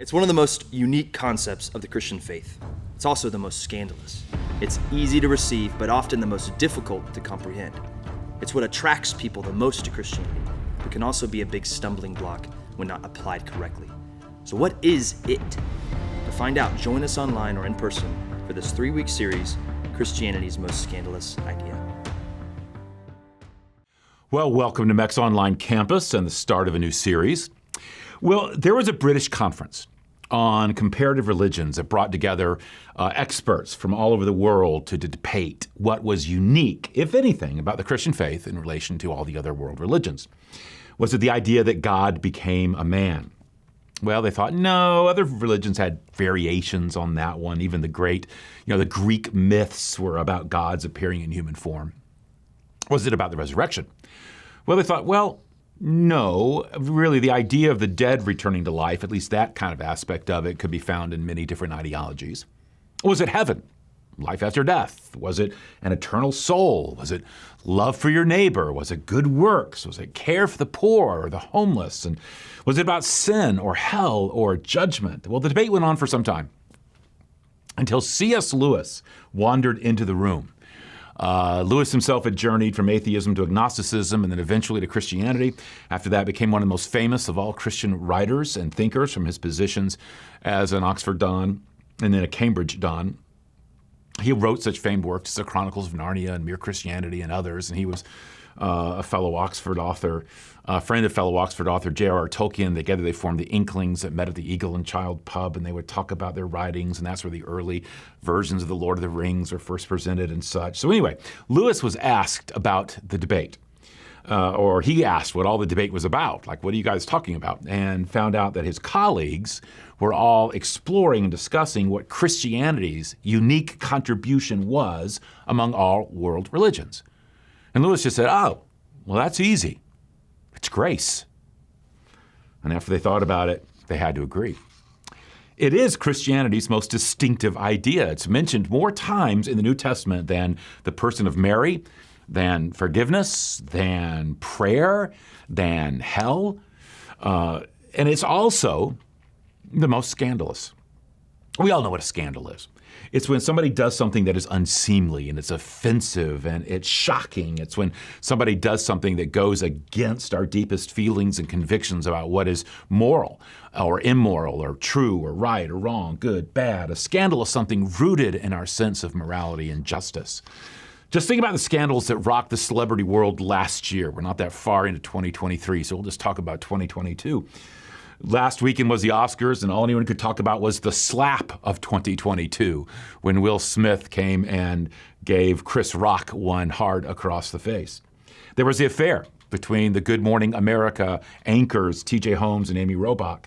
It's one of the most unique concepts of the Christian faith. It's also the most scandalous. It's easy to receive, but often the most difficult to comprehend. It's what attracts people the most to Christianity, but can also be a big stumbling block when not applied correctly. So what is it? To find out, join us online or in person for this 3-week series, Christianity's Most Scandalous Idea. Well, welcome to Meck's Online Campus and the start of a new series. Well, there was a British conference on comparative religions that brought together experts from all over the world to debate what was unique, if anything, about the Christian faith in relation to all the other world religions. Was it the idea that God became a man? Well, they thought, no, other religions had variations on that one. Even the Greek myths were about gods appearing in human form. Was it about the resurrection? Well, they thought, well, no, really the idea of the dead returning to life, at least that kind of aspect of it, could be found in many different ideologies. Was it heaven? Life after death? Was it an eternal soul? Was it love for your neighbor? Was it good works? Was it care for the poor or the homeless? And was it about sin or hell or judgment? Well, the debate went on for some time until C.S. Lewis wandered into the room. Lewis himself had journeyed from atheism to agnosticism and then eventually to Christianity. After that, became one of the most famous of all Christian writers and thinkers from his positions as an Oxford Don and then a Cambridge Don. He wrote such famed works as The Chronicles of Narnia and Mere Christianity and others, and he was a fellow Oxford author, a friend of fellow Oxford author J.R.R. Tolkien. Together they formed the Inklings that met at the Eagle and Child pub, and they would talk about their writings, and that's where the early versions of the Lord of the Rings were first presented and such. So anyway, Lewis was asked about the debate, or he asked what all the debate was about, like, what are you guys talking about? And found out that his colleagues were all exploring and discussing what Christianity's unique contribution was among all world religions. And Lewis just said, oh, well, that's easy. It's grace. And after they thought about it, they had to agree. It is Christianity's most distinctive idea. It's mentioned more times in the New Testament than the person of Mary, than forgiveness, than prayer, than hell. And it's also the most scandalous. We all know what a scandal is. It's when somebody does something that is unseemly and it's offensive and it's shocking. It's when somebody does something that goes against our deepest feelings and convictions about what is moral or immoral or true or right or wrong, good, bad. A scandal is something rooted in our sense of morality and justice. Just think about the scandals that rocked the celebrity world last year. We're not that far into 2023, so we'll just talk about 2022. Last weekend was the Oscars, and all anyone could talk about was the slap of 2022 when Will Smith came and gave Chris Rock one hard across the face. There was the affair between the Good Morning America anchors T.J. Holmes and Amy Robach.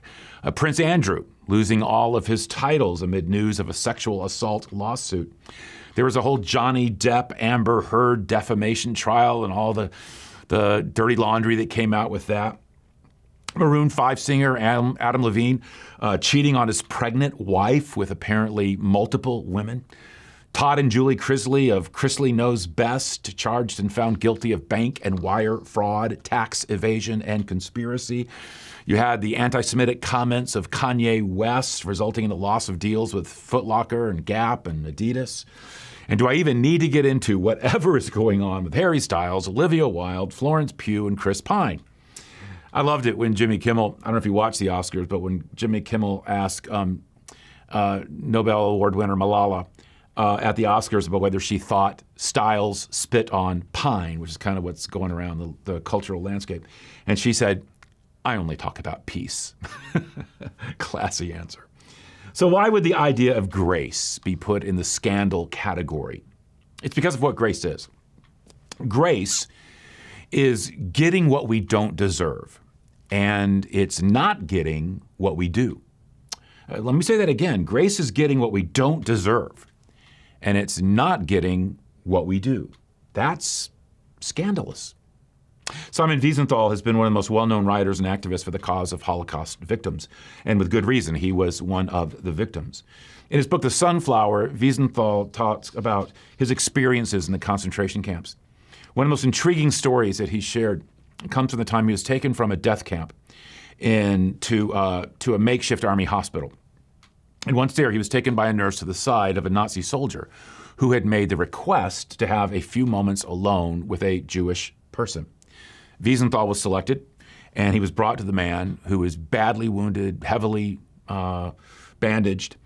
Prince Andrew losing all of his titles amid news of a sexual assault lawsuit. There was a whole Johnny Depp, Amber Heard defamation trial and all the dirty laundry that came out with that. Maroon 5 singer Adam Levine cheating on his pregnant wife with apparently multiple women. Todd and Julie Crisley of Crisley Knows Best charged and found guilty of bank and wire fraud, tax evasion, and conspiracy. You had the anti-Semitic comments of Kanye West resulting in the loss of deals with Foot Locker and Gap and Adidas. And do I even need to get into whatever is going on with Harry Styles, Olivia Wilde, Florence Pugh, and Chris Pine? I loved it when Jimmy Kimmel, I don't know if you watched the Oscars, but when Jimmy Kimmel asked Nobel Award winner Malala at the Oscars about whether she thought Styles spit on pine, which is kind of what's going around the cultural landscape. And she said, I only talk about peace. Classy answer. So why would the idea of grace be put in the scandal category? It's because of what grace is. Grace is getting what we don't deserve, and it's not getting what we do. Let me say that again. Grace is getting what we don't deserve, and it's not getting what we do. That's scandalous. Simon Wiesenthal has been one of the most well-known writers and activists for the cause of Holocaust victims, and with good reason. He was one of the victims. In his book, The Sunflower, Wiesenthal talks about his experiences in the concentration camps. One of the most intriguing stories that he shared comes from the time he was taken from a death camp to a makeshift army hospital. And once there, he was taken by a nurse to the side of a Nazi soldier who had made the request to have a few moments alone with a Jewish person. Wiesenthal was selected, and he was brought to the man, who was badly wounded, heavily bandaged.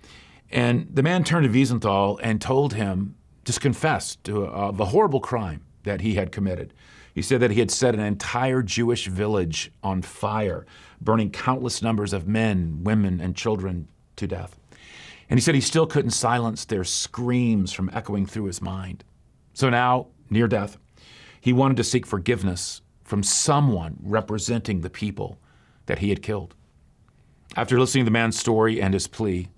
And the man turned to Wiesenthal and told him, just confessed to the horrible crime that he had committed. He said that he had set an entire Jewish village on fire, burning countless numbers of men, women, and children to death. And he said he still couldn't silence their screams from echoing through his mind. So now, near death, he wanted to seek forgiveness from someone representing the people that he had killed. After listening to the man's story and his plea,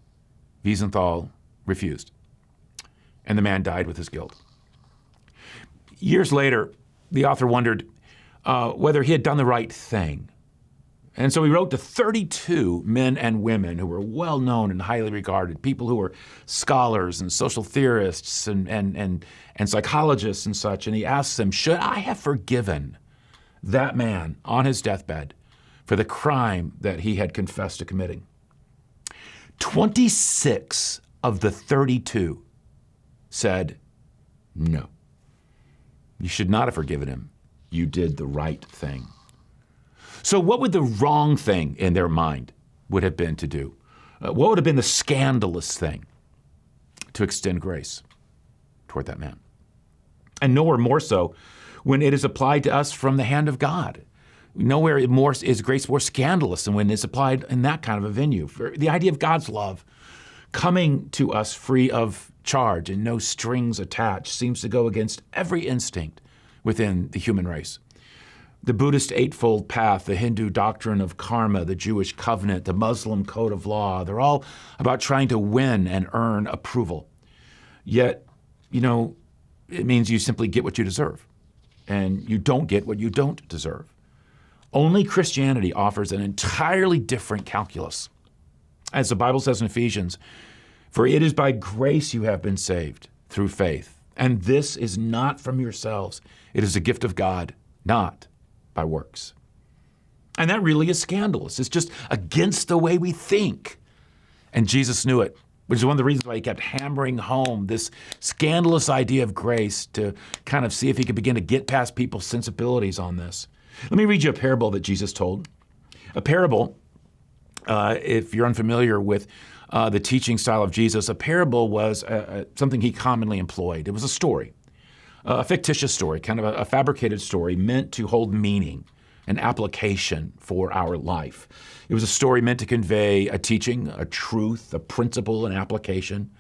Wiesenthal refused, and the man died with his guilt. Years later, the author wondered whether he had done the right thing. And so he wrote to 32 men and women who were well known and highly regarded, people who were scholars and social theorists and psychologists and such. And he asked them, should I have forgiven that man on his deathbed for the crime that he had confessed to committing? 26 of the 32 said, no, you should not have forgiven him. You did the right thing. So what would the wrong thing in their mind would have been to do? What would have been the scandalous thing? To extend grace toward that man. And nowhere more so when it is applied to us from the hand of God. Nowhere more is grace more scandalous than when it's applied in that kind of a venue. For the idea of God's love coming to us free of charge and no strings attached seems to go against every instinct within the human race. The Buddhist Eightfold Path, the Hindu doctrine of karma, the Jewish covenant, the Muslim code of law, they're all about trying to win and earn approval. Yet, it means you simply get what you deserve, and you don't get what you don't deserve. Only Christianity offers an entirely different calculus. As the Bible says in Ephesians, for it is by grace you have been saved through faith, and this is not from yourselves. It is a gift of God, not by works. And that really is scandalous. It's just against the way we think. And Jesus knew it, which is one of the reasons why he kept hammering home this scandalous idea of grace to kind of see if he could begin to get past people's sensibilities on this. Let me read you a parable that Jesus told. A parable, if you're unfamiliar with the teaching style of Jesus, a parable was something he commonly employed. It was a story. A fictitious story, kind of a fabricated story meant to hold meaning and application for our life. It was a story meant to convey a teaching, a truth, a principle, an application.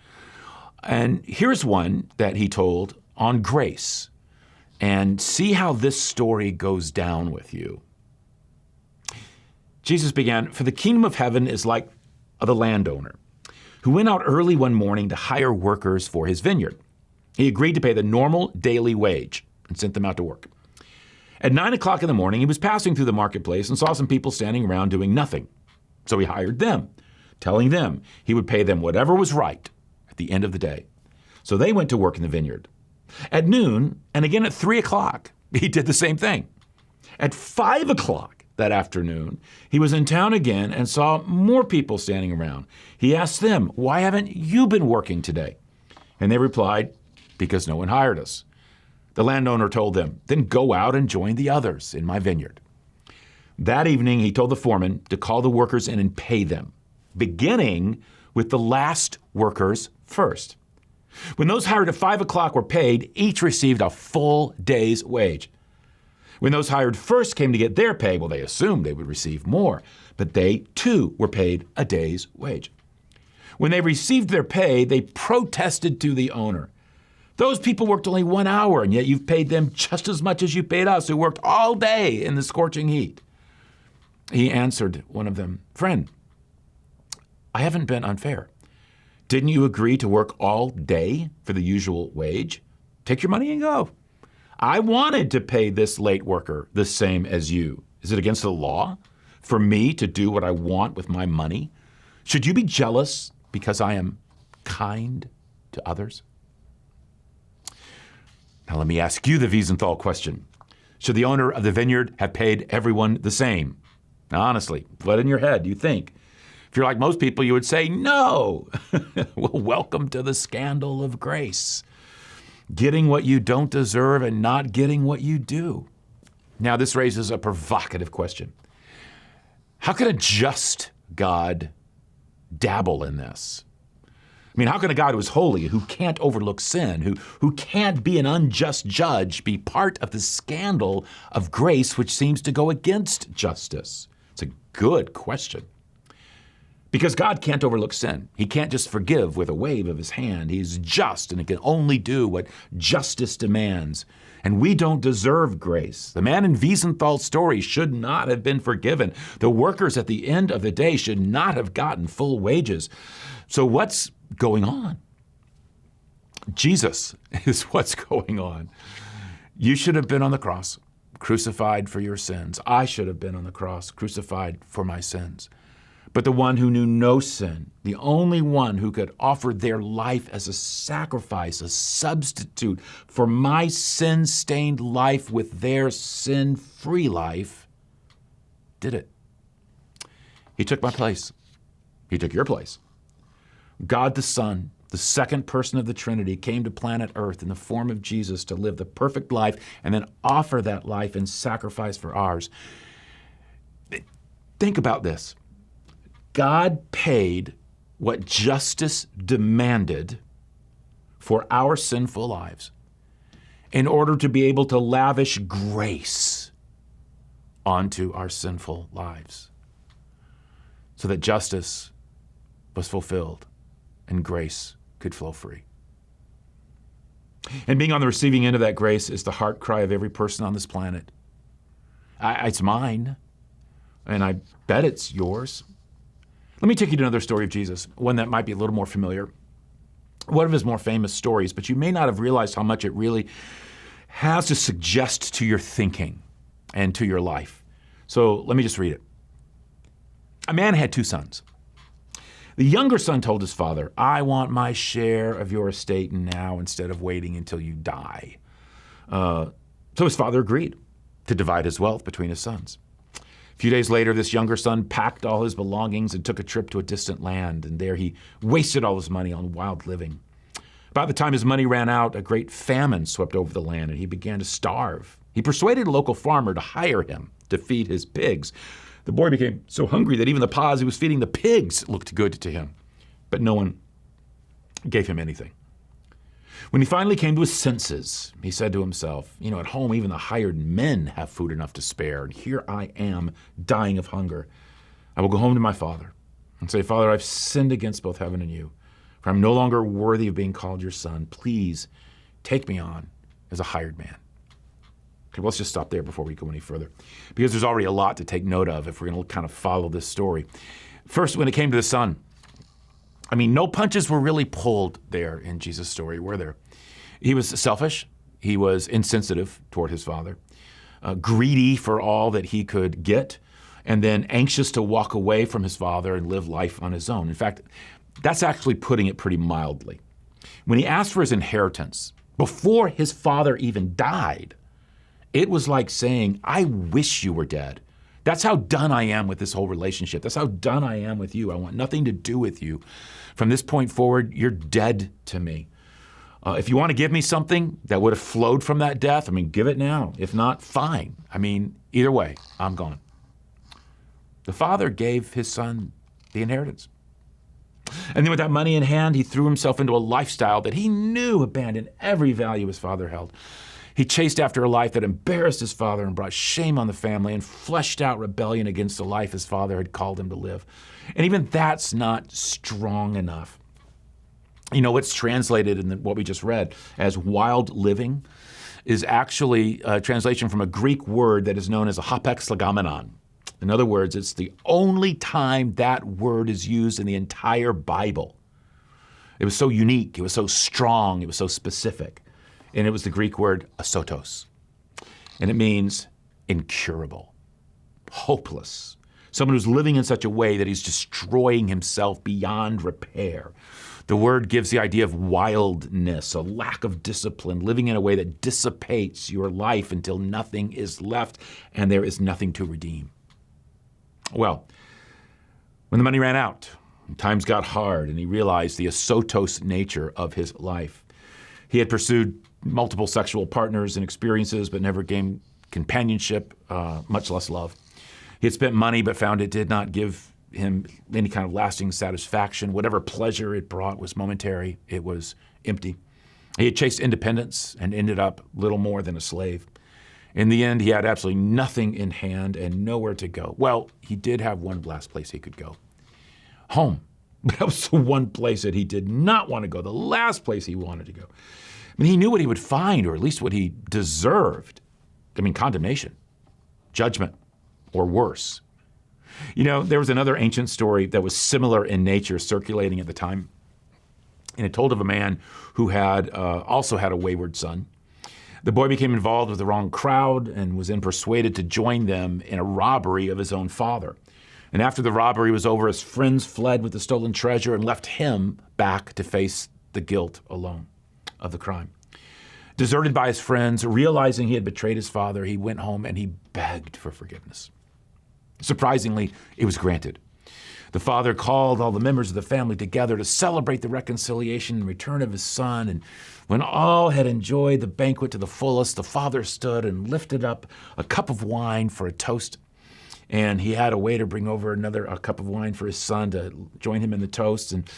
And here's one that he told on grace. And see how this story goes down with you. Jesus began, for the kingdom of heaven is like the landowner who went out early one morning to hire workers for his vineyard. He agreed to pay the normal daily wage and sent them out to work. At 9 o'clock in the morning, he was passing through the marketplace and saw some people standing around doing nothing. So he hired them, telling them he would pay them whatever was right at the end of the day. So they went to work in the vineyard. At noon, and again at 3 o'clock, he did the same thing. At 5 o'clock that afternoon, he was in town again and saw more people standing around. He asked them, why haven't you been working today? And they replied, because no one hired us. The landowner told them, then go out and join the others in my vineyard. That evening, he told the foreman to call the workers in and pay them, beginning with the last workers first. When those hired at 5 o'clock were paid, each received a full day's wage. When those hired first came to get their pay, well, they assumed they would receive more, but they too were paid a day's wage. When they received their pay, they protested to the owner. Those people worked only 1 hour, and yet you've paid them just as much as you paid us, who worked all day in the scorching heat. He answered one of them, friend, I haven't been unfair. Didn't you agree to work all day for the usual wage? Take your money and go. I wanted to pay this late worker the same as you. Is it against the law for me to do what I want with my money? Should you be jealous because I am kind to others? Now let me ask you the Wiesenthal question. Should the owner of the vineyard have paid everyone the same? Honestly, what in your head do you think? If you're like most people, you would say no. Well, welcome to the scandal of grace. Getting what you don't deserve and not getting what you do. Now, this raises a provocative question. How could a just God dabble in this? I mean, how can a God who is holy, who can't overlook sin, who can't be an unjust judge, be part of the scandal of grace which seems to go against justice? It's a good question. Because God can't overlook sin. He can't just forgive with a wave of his hand. He's just, and he can only do what justice demands. And we don't deserve grace. The man in Wiesenthal's story should not have been forgiven. The workers at the end of the day should not have gotten full wages. So what's going on? Jesus is what's going on. You should have been on the cross, crucified for your sins. I should have been on the cross, crucified for my sins. But the one who knew no sin, the only one who could offer their life as a sacrifice, a substitute for my sin-stained life with their sin-free life, did it. He took my place. He took your place. God the Son, the second person of the Trinity, came to planet Earth in the form of Jesus to live the perfect life and then offer that life in sacrifice for ours. Think about this. God paid what justice demanded for our sinful lives in order to be able to lavish grace onto our sinful lives so that justice was fulfilled and grace could flow free. And being on the receiving end of that grace is the heart cry of every person on this planet. It's mine, and I bet it's yours. Let me take you to another story of Jesus, one that might be a little more familiar. One of his more famous stories, but you may not have realized how much it really has to suggest to your thinking and to your life. So let me just read it. A man had 2 sons. The younger son told his father, "I want my share of your estate now instead of waiting until you die." So his father agreed to divide his wealth between his sons. A few days later, this younger son packed all his belongings and took a trip to a distant land, and there he wasted all his money on wild living. About the time his money ran out, a great famine swept over the land, and he began to starve. He persuaded a local farmer to hire him to feed his pigs. The boy became so hungry that even the pods he was feeding the pigs looked good to him, but no one gave him anything. When he finally came to his senses, he said to himself, at home even the hired men have food enough to spare, and here I am dying of hunger. I will go home to my father and say, "Father, I've sinned against both heaven and you, for I'm no longer worthy of being called your son. Please take me on as a hired man." Okay, well, let's just stop there before we go any further, because there's already a lot to take note of if we're going to kind of follow this story. First, when it came to the son, no punches were really pulled there in Jesus' story, were there? He was selfish. He was insensitive toward his father, greedy for all that he could get, and then anxious to walk away from his father and live life on his own. In fact, that's actually putting it pretty mildly. When he asked for his inheritance, before his father even died, it was like saying, "I wish you were dead. That's how done I am with this whole relationship. That's how done I am with you. I want nothing to do with you. From this point forward, you're dead to me. If you want to give me something that would have flowed from that death, give it now. If not, fine. Either way, I'm gone." The father gave his son the inheritance. And then with that money in hand, he threw himself into a lifestyle that he knew abandoned every value his father held. He chased after a life that embarrassed his father and brought shame on the family and fleshed out rebellion against the life his father had called him to live. And even that's not strong enough. What's translated in what we just read as wild living is actually a translation from a Greek word that is known as a hapax legomenon. In other words, it's the only time that word is used in the entire Bible. It was so unique, it was so strong, it was so specific. And it was the Greek word asotos. And it means incurable, hopeless. Someone who's living in such a way that he's destroying himself beyond repair. The word gives the idea of wildness, a lack of discipline, living in a way that dissipates your life until nothing is left and there is nothing to redeem. Well, when the money ran out, times got hard, and he realized the asotos nature of his life. He had pursued multiple sexual partners and experiences, but never gained companionship, much less love. He had spent money, but found it did not give him any kind of lasting satisfaction. Whatever pleasure it brought was momentary. It was empty. He had chased independence and ended up little more than a slave. In the end, he had absolutely nothing in hand and nowhere to go. Well, he did have one last place he could go. Home. But that was the one place that he did not want to go, the last place he wanted to go. I mean, he knew what he would find, or at least what he deserved. Condemnation, judgment, or worse. There was another ancient story that was similar in nature circulating at the time. And it told of a man who had also had a wayward son. The boy became involved with the wrong crowd and was then persuaded to join them in a robbery of his own father. And after the robbery was over, his friends fled with the stolen treasure and left him back to face the guilt alone of the crime. Deserted by his friends, realizing he had betrayed his father, he went home and he begged for forgiveness. Surprisingly, it was granted. The father called all the members of the family together to celebrate the reconciliation and return of his son. And when all had enjoyed the banquet to the fullest, the father stood and lifted up a cup of wine for a toast. And he had a waiter bring over a cup of wine for his son to join him in the toast. And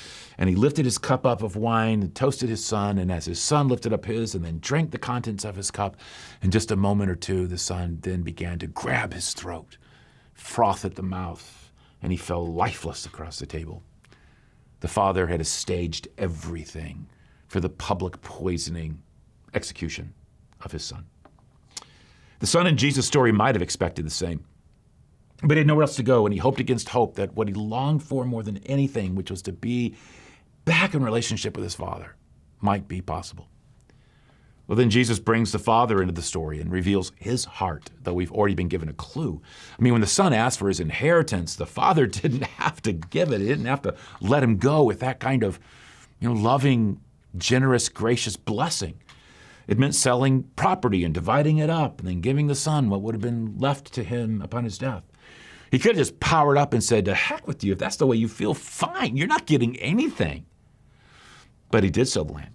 he lifted his cup up of wine and toasted his son. And as his son lifted up his and then drank the contents of his cup, in just a moment or two, the son then began to grab his throat, froth at the mouth, and he fell lifeless across the table. The father had staged everything for the public poisoning execution of his son. The son in Jesus' story might have expected the same. But he had nowhere else to go, and he hoped against hope that what he longed for more than anything, which was to be back in relationship with his father, might be possible. Well, then Jesus brings the father into the story and reveals his heart, though we've already been given a clue. When the son asked for his inheritance, the father didn't have to give it. He didn't have to let him go with that kind of, loving, generous, gracious blessing. It meant selling property and dividing it up and then giving the son what would have been left to him upon his death. He could have just powered up and said, to heck with you. If that's the way you feel, fine. You're not getting anything. But he did sell the land.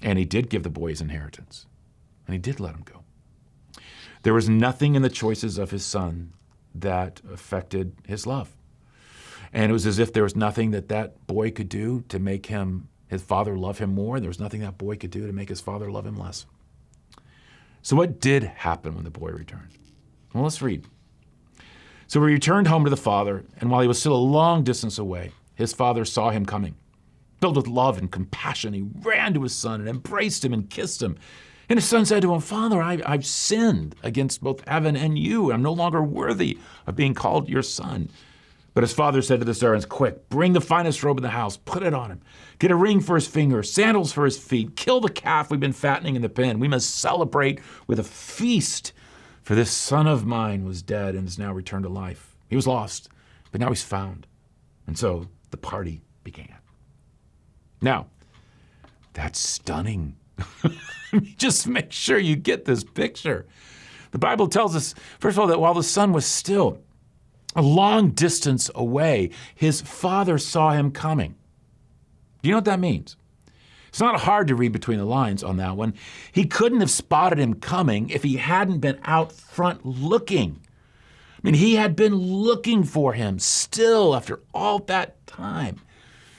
And he did give the boy his inheritance. And he did let him go. There was nothing in the choices of his son that affected his love. And it was as if there was nothing that boy could do to make his father love him more. There was nothing that boy could do to make his father love him less. So what did happen when the boy returned? Well, let's read. So he returned home to the father, and while he was still a long distance away, his father saw him coming. Filled with love and compassion, he ran to his son and embraced him and kissed him. And his son said to him, Father, I've sinned against both heaven and you. I'm no longer worthy of being called your son. But his father said to the servants, Quick, bring the finest robe in the house, put it on him. Get a ring for his finger, sandals for his feet. Kill the calf we've been fattening in the pen. We must celebrate with a feast. For this son of mine was dead and is now returned to life. He was lost, but now he's found. And so the party began. Now, that's stunning. Just make sure you get this picture. The Bible tells us, first of all, that while the son was still a long distance away, his father saw him coming. Do you know what that means? It's not hard to read between the lines on that one. He couldn't have spotted him coming if he hadn't been out front looking. He had been looking for him still after all that time.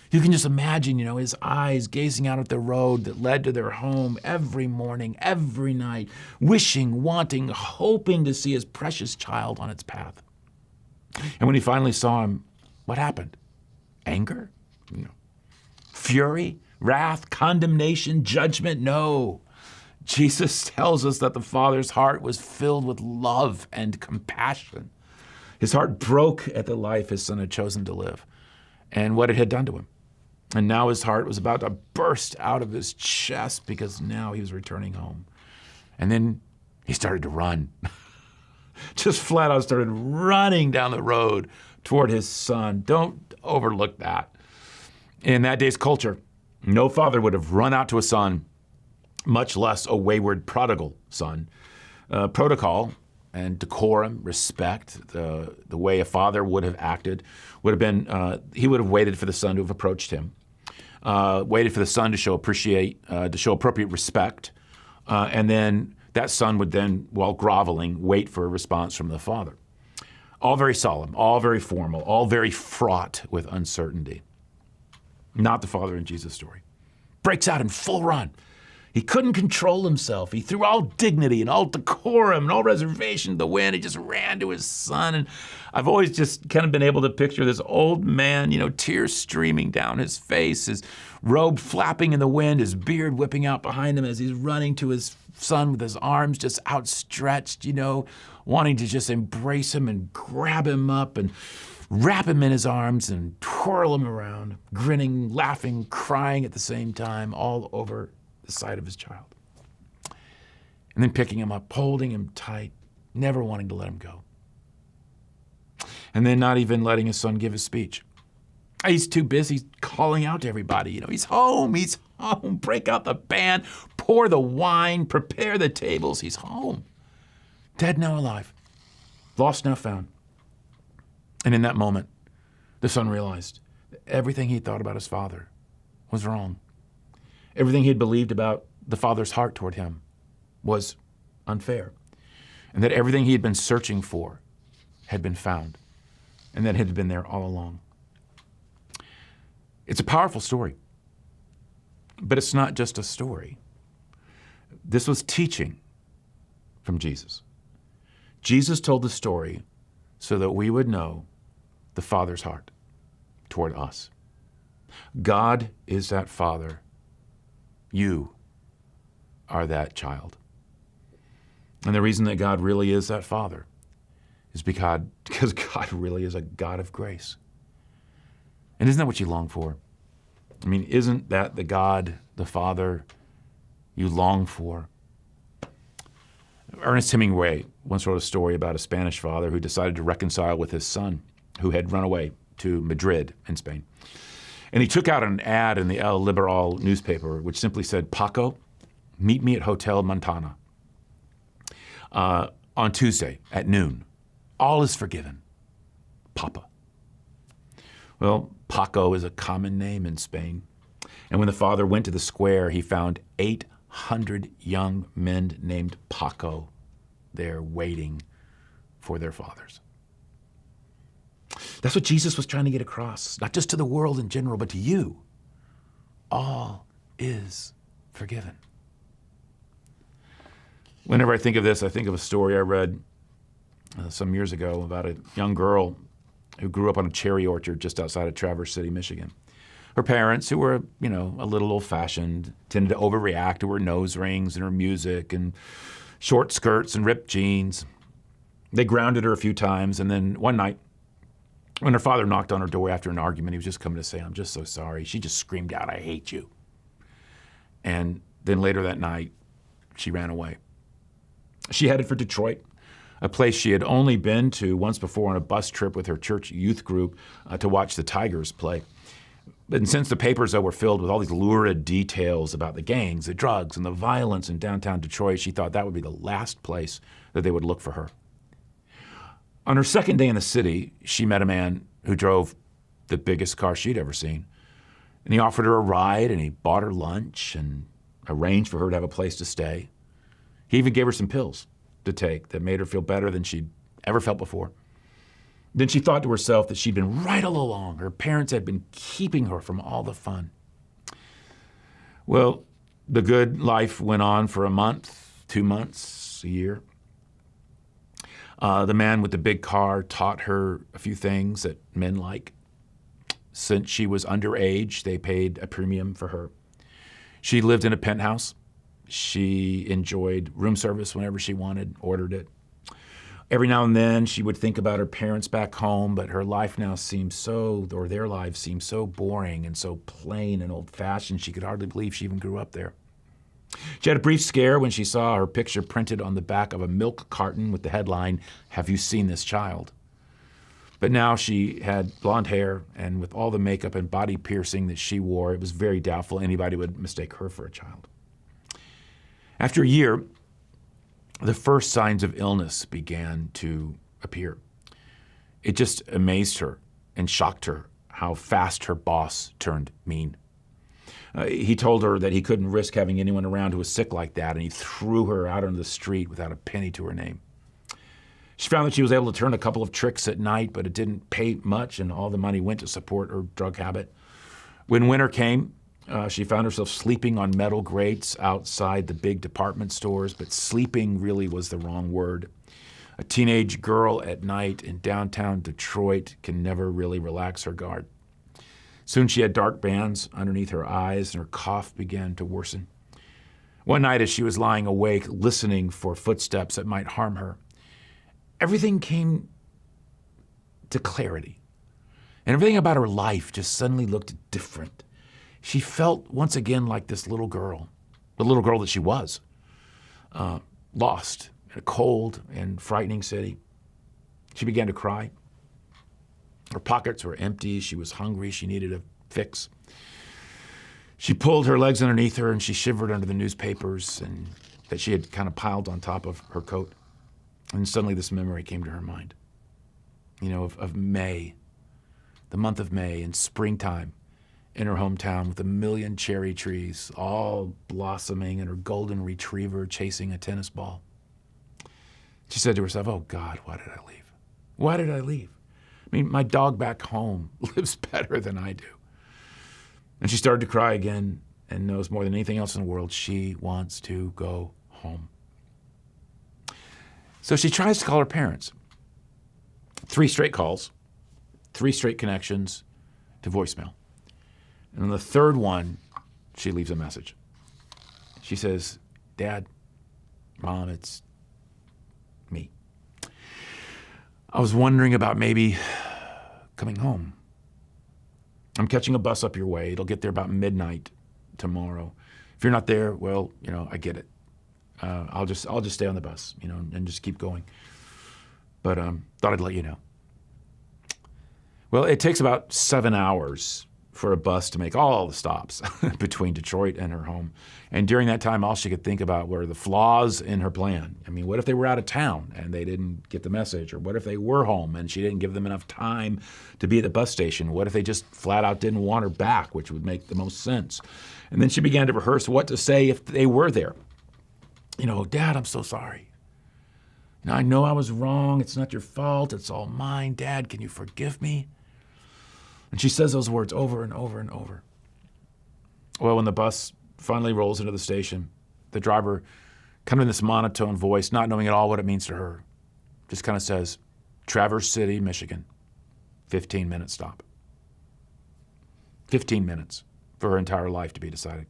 You can just imagine, his eyes gazing out at the road that led to their home every morning, every night, wishing, wanting, hoping to see his precious child on its path. And when he finally saw him, what happened? Anger? Fury? Wrath? Condemnation? Judgment? No. Jesus tells us that the Father's heart was filled with love and compassion. His heart broke at the life his son had chosen to live and what it had done to him. And now his heart was about to burst out of his chest because now he was returning home. And then he started to run. Just flat out started running down the road toward his son. Don't overlook that. In that day's culture, no father would have run out to a son, much less a wayward prodigal son. Protocol and decorum, respect, the way a father would have acted, would have been, he would have waited for the son to have approached him, waited for the son to show appropriate respect, and then that son would then, while groveling, wait for a response from the father. All very solemn, all very formal, all very fraught with uncertainty. Not the father in Jesus' story. Breaks out in full run. He couldn't control himself. He threw all dignity and all decorum and all reservation to the wind. He just ran to his son. And I've always just kind of been able to picture this old man, tears streaming down his face, his robe flapping in the wind, his beard whipping out behind him as he's running to his son with his arms just outstretched, wanting to just embrace him and grab him up and wrap him in his arms and twirl him around, grinning, laughing, crying at the same time, all over the sight of his child. And then picking him up, holding him tight, never wanting to let him go. And then not even letting his son give his speech. He's too busy calling out to everybody, he's home, break out the band, pour the wine, prepare the tables, he's home. Dead now alive, lost now found. And in that moment, the son realized that everything he thought about his father was wrong. Everything he had believed about the father's heart toward him was unfair. And that everything he had been searching for had been found. And that it had been there all along. It's a powerful story. But it's not just a story. This was teaching from Jesus. Jesus told the story so that we would know the Father's heart toward us. God is that Father. You are that child. And the reason that God really is that Father is because God really is a God of grace. And isn't that what you long for? Isn't that the God, the Father, you long for? Ernest Hemingway once wrote a story about a Spanish father who decided to reconcile with his son who had run away to Madrid in Spain. And he took out an ad in the El Liberal newspaper which simply said, "Paco, meet me at Hotel Montana on Tuesday at noon. All is forgiven. Papa." Well, Paco is a common name in Spain. And when the father went to the square, he found 800 young men named Paco there waiting for their fathers. That's what Jesus was trying to get across, not just to the world in general, but to you. All is forgiven. Whenever I think of this, I think of a story I read some years ago about a young girl who grew up on a cherry orchard just outside of Traverse City, Michigan. Her parents, who were, a little old-fashioned, tended to overreact to her nose rings and her music and short skirts and ripped jeans. They grounded her a few times, and then one night, when her father knocked on her door after an argument, he was just coming to say, "I'm just so sorry." She just screamed out, "I hate you." And then later that night, she ran away. She headed for Detroit, a place she had only been to once before on a bus trip with her church youth group to watch the Tigers play. But since the papers, though, were filled with all these lurid details about the gangs, the drugs, and the violence in downtown Detroit, she thought that would be the last place that they would look for her. On her second day in the city, she met a man who drove the biggest car she'd ever seen. And he offered her a ride, and he bought her lunch and arranged for her to have a place to stay. He even gave her some pills to take that made her feel better than she'd ever felt before. Then she thought to herself that she'd been right all along. Her parents had been keeping her from all the fun. Well, the good life went on for a month, 2 months, a year. The man with the big car taught her a few things that men like. Since she was underage, they paid a premium for her. She lived in a penthouse. She enjoyed room service whenever she wanted, ordered it. Every now and then she would think about her parents back home, but her life now seemed their lives seemed so boring and so plain and old-fashioned, she could hardly believe she even grew up there. She had a brief scare when she saw her picture printed on the back of a milk carton with the headline, "Have you seen this child?" But now she had blonde hair, and with all the makeup and body piercing that she wore, it was very doubtful anybody would mistake her for a child. After a year, the first signs of illness began to appear. It just amazed her and shocked her how fast her boss turned mean. He told her that he couldn't risk having anyone around who was sick like that, and he threw her out on the street without a penny to her name. She found that she was able to turn a couple of tricks at night, but it didn't pay much, and all the money went to support her drug habit. When winter came, she found herself sleeping on metal grates outside the big department stores, but sleeping really was the wrong word. A teenage girl at night in downtown Detroit can never really relax her guard. Soon she had dark bands underneath her eyes, and her cough began to worsen. One night as she was lying awake, listening for footsteps that might harm her, everything came to clarity. And everything about her life just suddenly looked different. She felt once again like this little girl, the little girl that she was, lost in a cold and frightening city. She began to cry. Her pockets were empty. She was hungry. She needed a fix. She pulled her legs underneath her and she shivered under the newspapers and that she had kind of piled on top of her coat. And suddenly this memory came to her mind, of May, the month of May in springtime in her hometown with a million cherry trees all blossoming and her golden retriever chasing a tennis ball. She said to herself, "Oh God, why did I leave? Why did I leave? I mean, my dog back home lives better than I do." And she started to cry again and knows more than anything else in the world, she wants to go home. So she tries to call her parents. 3 straight calls, 3 straight connections to voicemail. And on the third one, she leaves a message. She says, "Dad, Mom, it's me. I was wondering about maybe coming home. I'm catching a bus up your way. It'll get there about midnight tomorrow. If you're not there, well, I get it. I'll just stay on the bus, and just keep going. But thought I'd let you know." Well, it takes about 7 hours for a bus to make all the stops between Detroit and her home. And during that time, all she could think about were the flaws in her plan. I mean, what if they were out of town and they didn't get the message? Or what if they were home and she didn't give them enough time to be at the bus station? What if they just flat out didn't want her back, which would make the most sense? And then she began to rehearse what to say if they were there. "Dad, I'm so sorry. I know I was wrong. It's not your fault. It's all mine. Dad, can you forgive me?" And she says those words over and over and over. Well, when the bus finally rolls into the station, the driver, kind of in this monotone voice, not knowing at all what it means to her, just kind of says, "Traverse City, Michigan, 15-minute stop." 15 minutes for her entire life to be decided.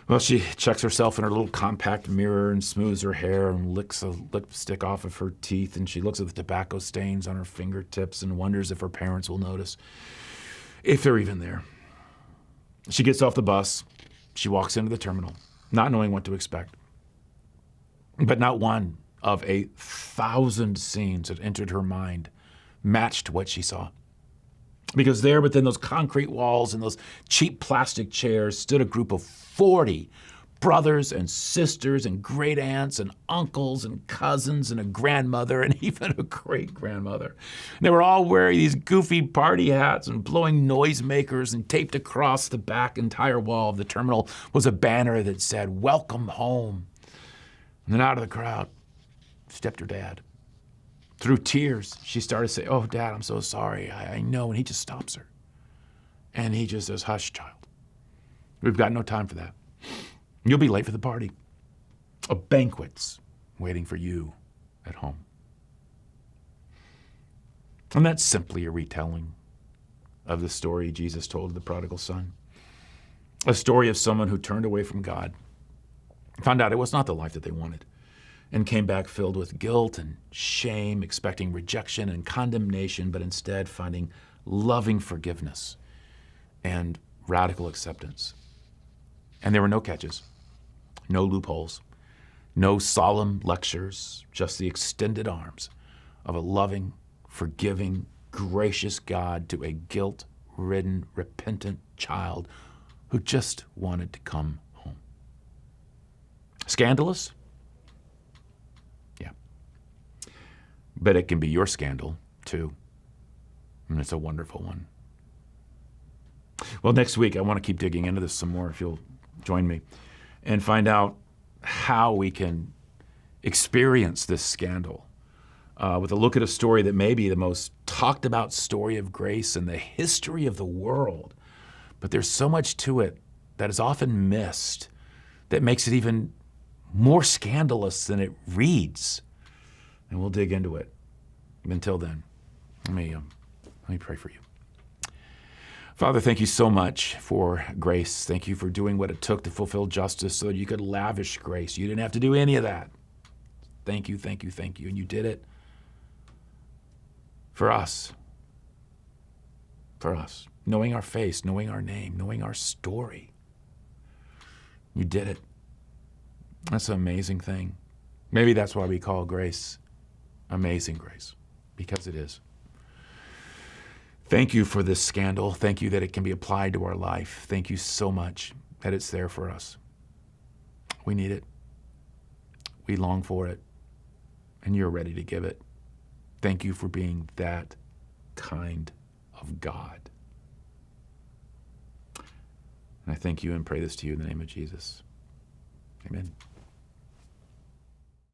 Well, she checks herself in her little compact mirror and smooths her hair and licks a lipstick off of her teeth, and she looks at the tobacco stains on her fingertips and wonders if her parents will notice, if they're even there. She gets off the bus. She walks into the terminal, not knowing what to expect. But not one of 1,000 scenes that entered her mind matched what she saw. Because there within those concrete walls and those cheap plastic chairs stood a group of 40 brothers and sisters and great aunts and uncles and cousins and a grandmother and even a great-grandmother. And they were all wearing these goofy party hats and blowing noisemakers, and taped across the back entire wall of the terminal was a banner that said, "Welcome home." And then out of the crowd stepped her dad. Through tears, she started to say, "Oh, Dad, I'm so sorry. I know." And he just stops her. And he just says, "Hush, child. We've got no time for that. You'll be late for the party. A banquet's waiting for you at home." And that's simply a retelling of the story Jesus told of the prodigal son. A story of someone who turned away from God, found out it was not the life that they wanted, and came back filled with guilt and shame, expecting rejection and condemnation, but instead finding loving forgiveness and radical acceptance. And there were no catches, no loopholes, no solemn lectures, just the extended arms of a loving, forgiving, gracious God to a guilt-ridden, repentant child who just wanted to come home. Scandalous? but it can be your scandal too. And it's a wonderful one. Well, next week, I want to keep digging into this some more, if you'll join me, and find out how we can experience this scandal with a look at a story that may be the most talked about story of grace in the history of the world. But there's so much to it that is often missed that makes it even more scandalous than it reads. And we'll dig into it. Until then, let me pray for you. Father, thank you so much for grace. Thank you for doing what it took to fulfill justice so that you could lavish grace. You didn't have to do any of that. Thank you, thank you, thank you. And you did it for us. For us. Knowing our face, knowing our name, knowing our story. You did it. That's an amazing thing. Maybe that's why we call grace amazing grace, because it is. Thank you for this scandal. Thank you that it can be applied to our life. Thank you so much that it's there for us. We need it. We long for it. And you're ready to give it. Thank you for being that kind of God. And I thank you and pray this to you in the name of Jesus. Amen.